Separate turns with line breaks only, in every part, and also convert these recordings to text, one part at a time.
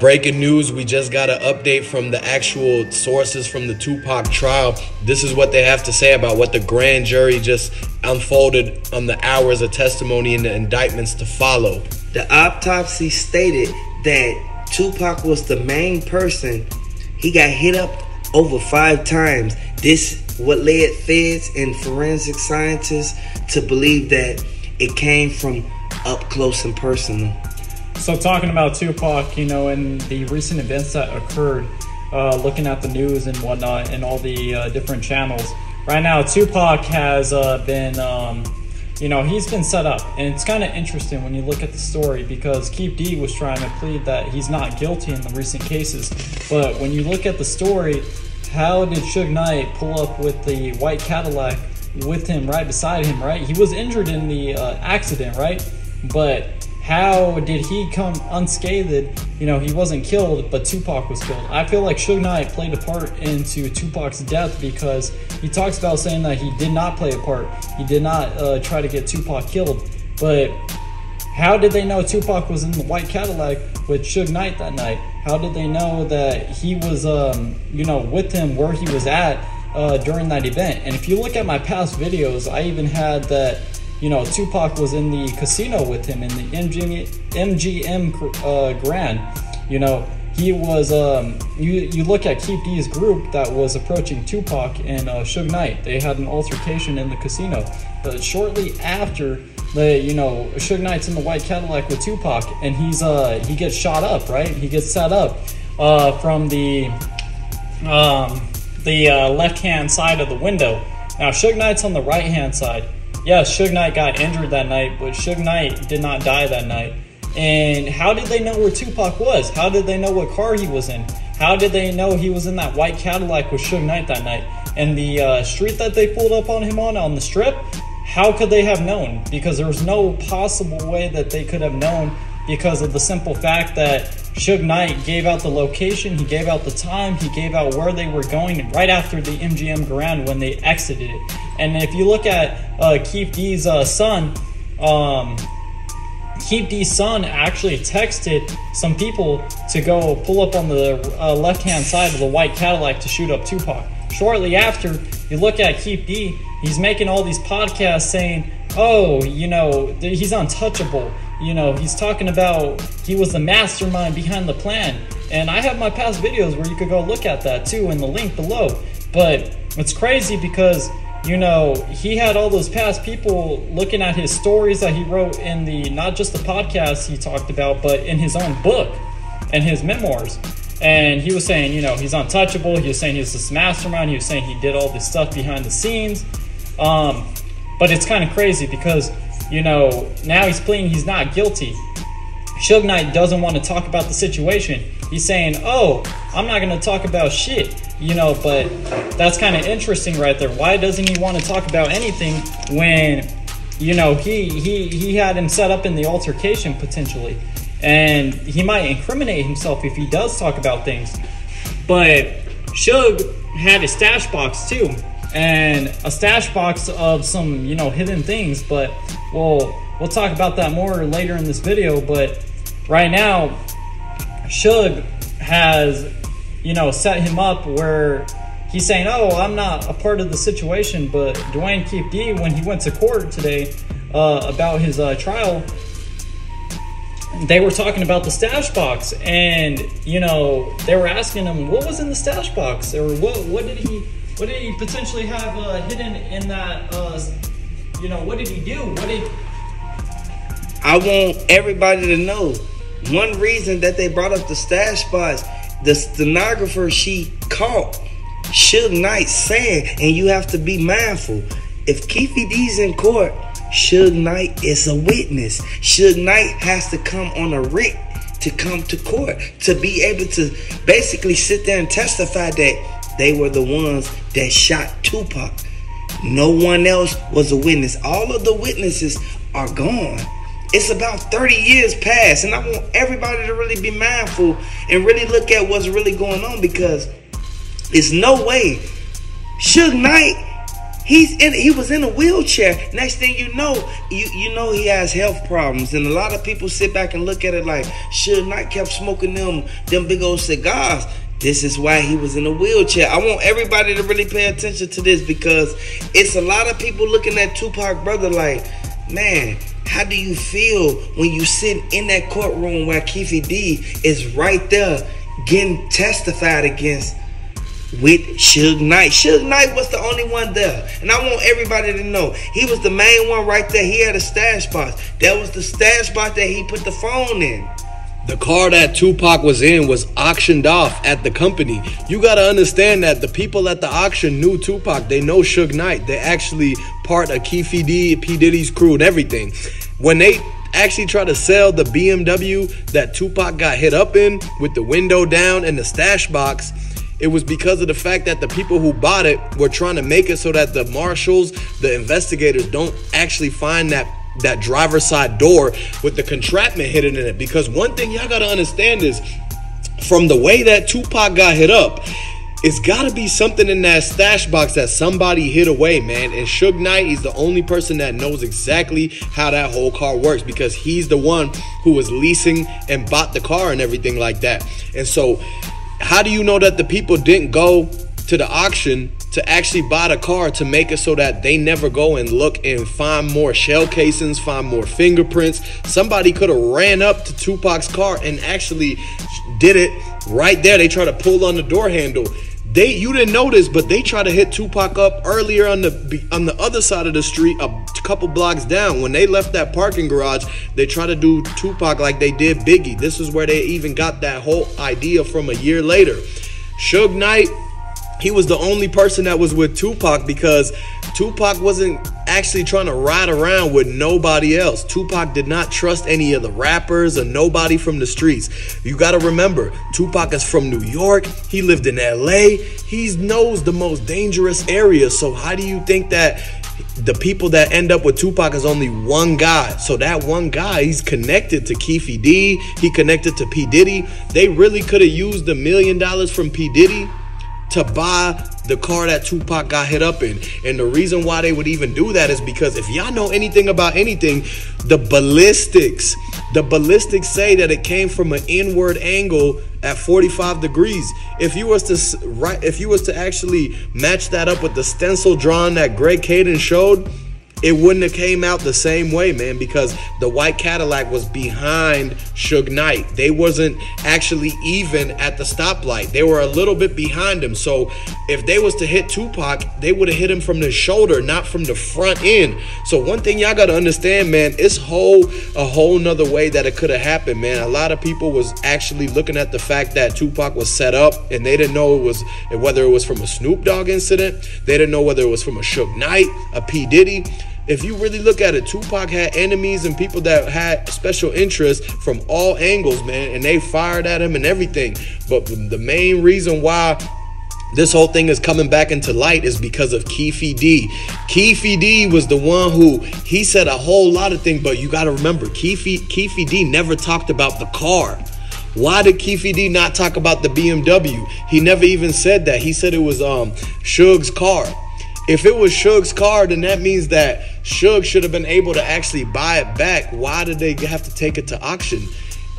breaking news. We just got an update from the actual sources from the Tupac trial. This is what they have to say about what the grand jury just unfolded on the hours of testimony and the indictments to follow.
The autopsy stated that Tupac was the main person. He got hit up over 5 times. This what led feds and forensic scientists to believe that it came from up close and personal.
So talking about Tupac, you know, and the recent events that occurred, looking at the news and whatnot and all the different channels. Right now, Tupac has been, you know, he's been set up. And it's kind of interesting when you look at the story because Keefe was trying to plead that he's not guilty in the recent cases. But when you look at the story, how did Suge Knight pull up with the white Cadillac with him right beside him, right? He was injured in the accident, right? But how did he come unscathed? You know, he wasn't killed, but Tupac was killed. I feel like Suge Knight played a part into Tupac's death because he talks about saying that he did not play a part. He did not try to get Tupac killed. But how did they know Tupac was in the white Cadillac with Suge Knight that night? How did they know that he was, you know, with him where he was at during that event? And if you look at my past videos, I even had that, you know, Tupac was in the casino with him in the MGM Grand. You know, he was, you look at Keefe's group that was approaching Tupac and Suge Knight. They had an altercation in the casino. But shortly after, you know, Suge Knight's in the white Cadillac with Tupac, and he gets shot up, right? He gets set up from the left-hand side of the window. Now, Suge Knight's on the right-hand side. Yes, Suge Knight got injured that night, but Suge Knight did not die that night. And how did they know where Tupac was? How did they know what car he was in? How did they know he was in that white Cadillac with Suge Knight that night? And the street that they pulled up on him on the strip, how could they have known? Because there was no possible way that they could have known because of the simple fact that Suge Knight gave out the location, he gave out the time, he gave out where they were going right after the MGM Grand when they exited it. And if you look at Keefe's son, Keefe's son actually texted some people to go pull up on the left-hand side of the white Cadillac to shoot up Tupac. Shortly after, you look at Keefe, he's making all these podcasts saying, oh, you know, he's untouchable. You know, he's talking about he was the mastermind behind the plan. And I have my past videos where you could go look at that too in the link below. But it's crazy because, you know, he had all those past people looking at his stories that he wrote in the, not just the podcast he talked about, but in his own book and his memoirs. And he was saying, you know, he's untouchable. He was saying he's this mastermind. He was saying he did all this stuff behind the scenes. But it's kind of crazy because, you know, now he's pleading he's not guilty. Suge Knight doesn't want to talk about the situation. He's saying, oh, I'm not going to talk about shit. You know, but that's kind of interesting right there. Why doesn't he want to talk about anything when, you know, he had him set up in the altercation potentially? And he might incriminate himself if he does talk about things. But Suge had a stash box too. And a stash box of some, you know, hidden things. But we'll talk about that more later in this video. But right now, Suge has, you know, set him up where he's saying, oh, I'm not a part of the situation. But Dwayne Keefe, when he went to court today about his trial, they were talking about the stash box. And, you know, they were asking him, what was in the stash box? Or what did he potentially have hidden in that, you know, what did he do?
I want everybody to know, one reason that they brought up the stash box, the stenographer, she caught Suge Knight saying, and you have to be mindful, if Keefe D's in court, Suge Knight is a witness. Suge Knight has to come on a writ to come to court, to be able to basically sit there and testify that they were the ones that shot Tupac. No one else was a witness. All of the witnesses are gone. It's about 30 years past, and I want everybody to really be mindful and really look at what's really going on, because there's no way. Suge Knight, He was in a wheelchair. Next thing you know, you know he has health problems, and a lot of people sit back and look at it like Suge Knight kept smoking them big old cigars. This is why he was in a wheelchair. I want everybody to really pay attention to this, because it's a lot of people looking at Tupac brother like, man, how do you feel when you sit in that courtroom where Keefe D is right there getting testified against with Suge Knight? Suge Knight was the only one there. And I want everybody to know, he was the main one right there. He had a stash box. That was the stash box that he put the phone in.
The car that Tupac was in was auctioned off at the company. You gotta understand that the people at the auction knew Tupac. They know Suge Knight. They actually part of Keefe D, P. Diddy's crew and everything. When they actually tried to sell the BMW that Tupac got hit up in with the window down and the stash box, it was because of the fact that the people who bought it were trying to make it so that the marshals, the investigators, don't actually find that driver's side door with the contraption hidden in it. Because one thing y'all gotta understand is, from the way that Tupac got hit up, it's gotta be something in that stash box that somebody hid away, man. And Suge Knight, he's the only person that knows exactly how that whole car works, because he's the one who was leasing and bought the car and everything like that. And so how do you know that the people didn't go to the auction to actually buy the car to make it so that they never go and look and find more shell casings, find more fingerprints? Somebody could have ran up to Tupac's car and actually did it right there. They tried to pull on the door handle. You didn't notice, but they tried to hit Tupac up earlier on the other side of the street, a couple blocks down. When they left that parking garage, they tried to do Tupac like they did Biggie. This is where they even got that whole idea from a year later. Suge Knight, he was the only person that was with Tupac, because Tupac wasn't actually trying to ride around with nobody else. Tupac did not trust any of the rappers or nobody from the streets. You got to remember, Tupac is from New York. He lived in LA. He knows the most dangerous areas. So how do you think that the people that end up with Tupac is only one guy? So that one guy, he's connected to Keefe D. He connected to P. Diddy. They really could have used $1 million from P. Diddy to buy the car that Tupac got hit up in. And the reason why they would even do that is because if y'all know anything about anything, the ballistics say that it came from an inward angle at 45 degrees. If you was to actually match that up with the stencil drawing that Greg Caden showed, it wouldn't have came out the same way, man, because the white Cadillac was behind Suge Knight. They wasn't actually even at the stoplight. They were a little bit behind him. So if they was to hit Tupac, they would have hit him from the shoulder, not from the front end. So one thing y'all got to understand, man, it's a whole nother way that it could have happened, man. A lot of people was actually looking at the fact that Tupac was set up, and they didn't know whether it was from a Snoop Dogg incident. They didn't know whether it was from a Suge Knight, a P. Diddy. If you really look at it, Tupac had enemies and people that had special interests from all angles, man, and they fired at him and everything. But the main reason why this whole thing is coming back into light is because of Keefe D. Keefe D was the one who, he said a whole lot of things, but you got to remember, Keefe D never talked about the car. Why did Keefe D not talk about the BMW? He never even said that. He said it was Suge's car. If it was Suge's car, then that means that Suge should have been able to actually buy it back. Why did they have to take it to auction?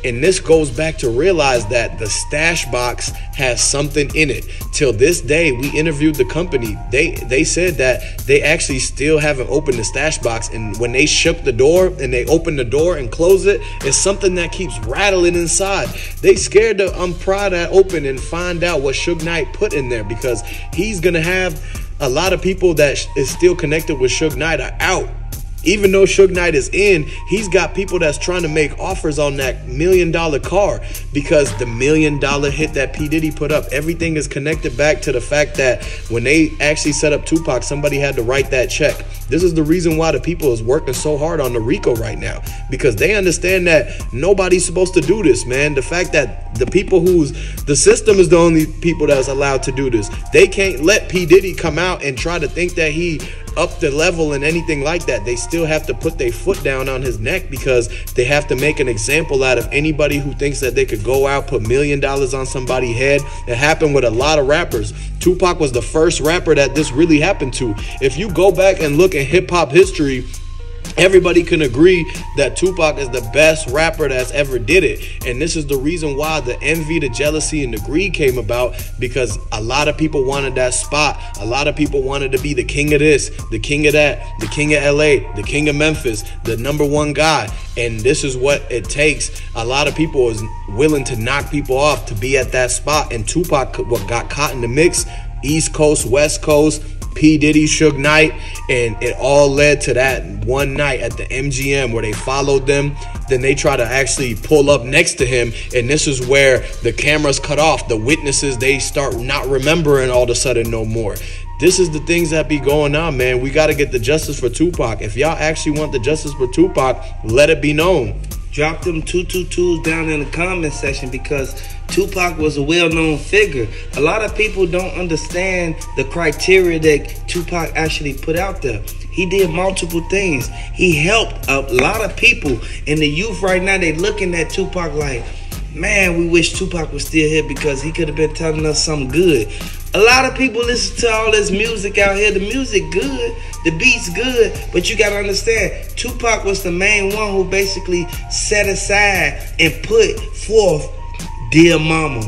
And this goes back to realize that the stash box has something in it. Till this day, we interviewed the company. They said that they actually still haven't opened the stash box. And when they shook the door and they opened the door and closed it, it's something that keeps rattling inside. They scared to pry that open and find out what Suge Knight put in there, because he's going to have a lot of people that is still connected with Suge Knight are out. Even though Suge Knight is in, he's got people that's trying to make offers on that $1 million car, because the $1 million hit that P. Diddy put up, everything is connected back to the fact that when they actually set up Tupac, somebody had to write that check. This is the reason why the people is working so hard on the RICO right now, because they understand that nobody's supposed to do this, man. The fact that the people the system is the only people that's allowed to do this. They can't let P. Diddy come out and try to think that he up the level and anything like that. They still have to put their foot down on his neck because they have to make an example out of anybody who thinks that they could go out, put $1 million on somebody's head. It happened with a lot of rappers. Tupac was the first rapper that this really happened to. If you go back and look at hip-hop history, everybody can agree that Tupac is the best rapper that's ever did it. And this is the reason why the envy, the jealousy, and the greed came about, because a lot of people wanted that spot. A lot of people wanted to be the king of this, the king of that, the king of LA, the king of Memphis, the #1 guy. And this is what it takes. A lot of people is willing to knock people off to be at that spot. And Tupac got caught in the mix, East Coast, West Coast, P. Diddy, Sugeknight, and it all led to that one night at the MGM where they followed them. Then they try to actually pull up next to him, and this is where the cameras cut off. The witnesses, they start not remembering all of a sudden no more. This is the things that be going on, man. We got to get the justice for Tupac. If y'all actually want the justice for Tupac, let it be known.
Drop them 222s down in the comment section, because Tupac was a well-known figure. A lot of people don't understand the criteria that Tupac actually put out there. He did multiple things. He helped a lot of people. And the youth right now, they looking at Tupac like, man, we wish Tupac was still here because he could have been telling us something good. A lot of people listen to all this music out here. The music good, the beat's good, but you gotta understand, Tupac was the main one who basically set aside and put forth Dear Mama.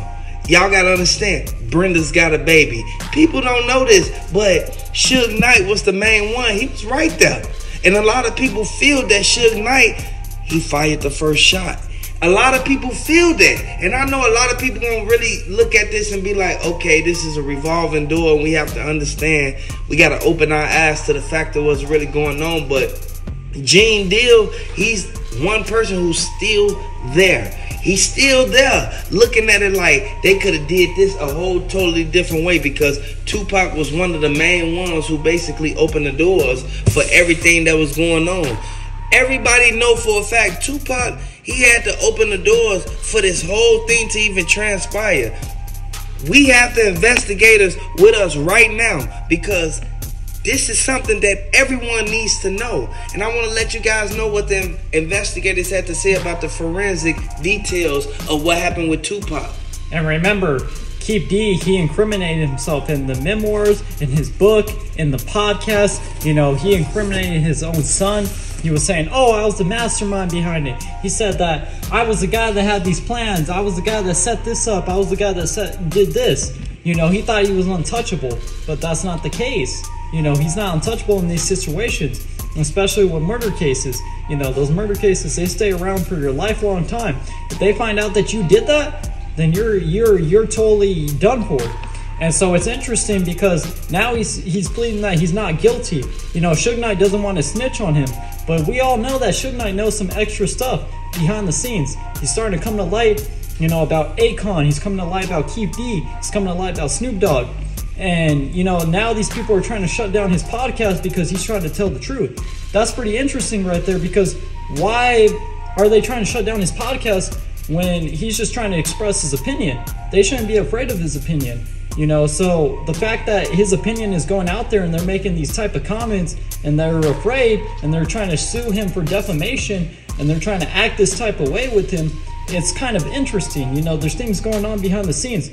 Y'all gotta understand, Brenda's Got a Baby. People don't know this, but Suge Knight was the main one. He was right there. And a lot of people feel that Suge Knight, he fired the first shot. A lot of people feel that. And I know a lot of people gonna really look at this and be like, okay, this is a revolving door and we have to understand. We gotta open our eyes to the fact of what's really going on. But Gene Deal, he's one person who's still there. He's still there looking at it like they could have did this a whole totally different way, because Tupac was one of the main ones who basically opened the doors for everything that was going on. Everybody know for a fact Tupac, he had to open the doors for this whole thing to even transpire. We have the investigators with us right now, because this is something that everyone needs to know. And I want to let you guys know what the investigators had to say about the forensic details of what happened with Tupac.
And remember, Keefe, he incriminated himself in the memoirs, in his book, in the podcast. You know, he incriminated his own son. He was saying, oh, I was the mastermind behind it. He said that I was the guy that had these plans. I was the guy that set this up. I was the guy that did this. You know, he thought he was untouchable, but that's not the case. You know, he's not untouchable in these situations, especially with murder cases. You know, those murder cases, they stay around for your lifelong time. If they find out that you did that, then you're totally done for. And so it's interesting because now he's pleading that he's not guilty. You know, Suge Knight doesn't want to snitch on him, but we all know that Suge Knight knows some extra stuff behind the scenes. He's starting to come to light, you know, about Akon. He's coming to light about Keefe D. He's coming to light about Snoop Dogg. And, you know, now these people are trying to shut down his podcast because he's trying to tell the truth. That's pretty interesting right there, because why are they trying to shut down his podcast when he's just trying to express his opinion? They shouldn't be afraid of his opinion. You know, so the fact that his opinion is going out there and they're making these type of comments and they're afraid and they're trying to sue him for defamation and they're trying to act this type of way with him, it's kind of interesting. You know, there's things going on behind the scenes.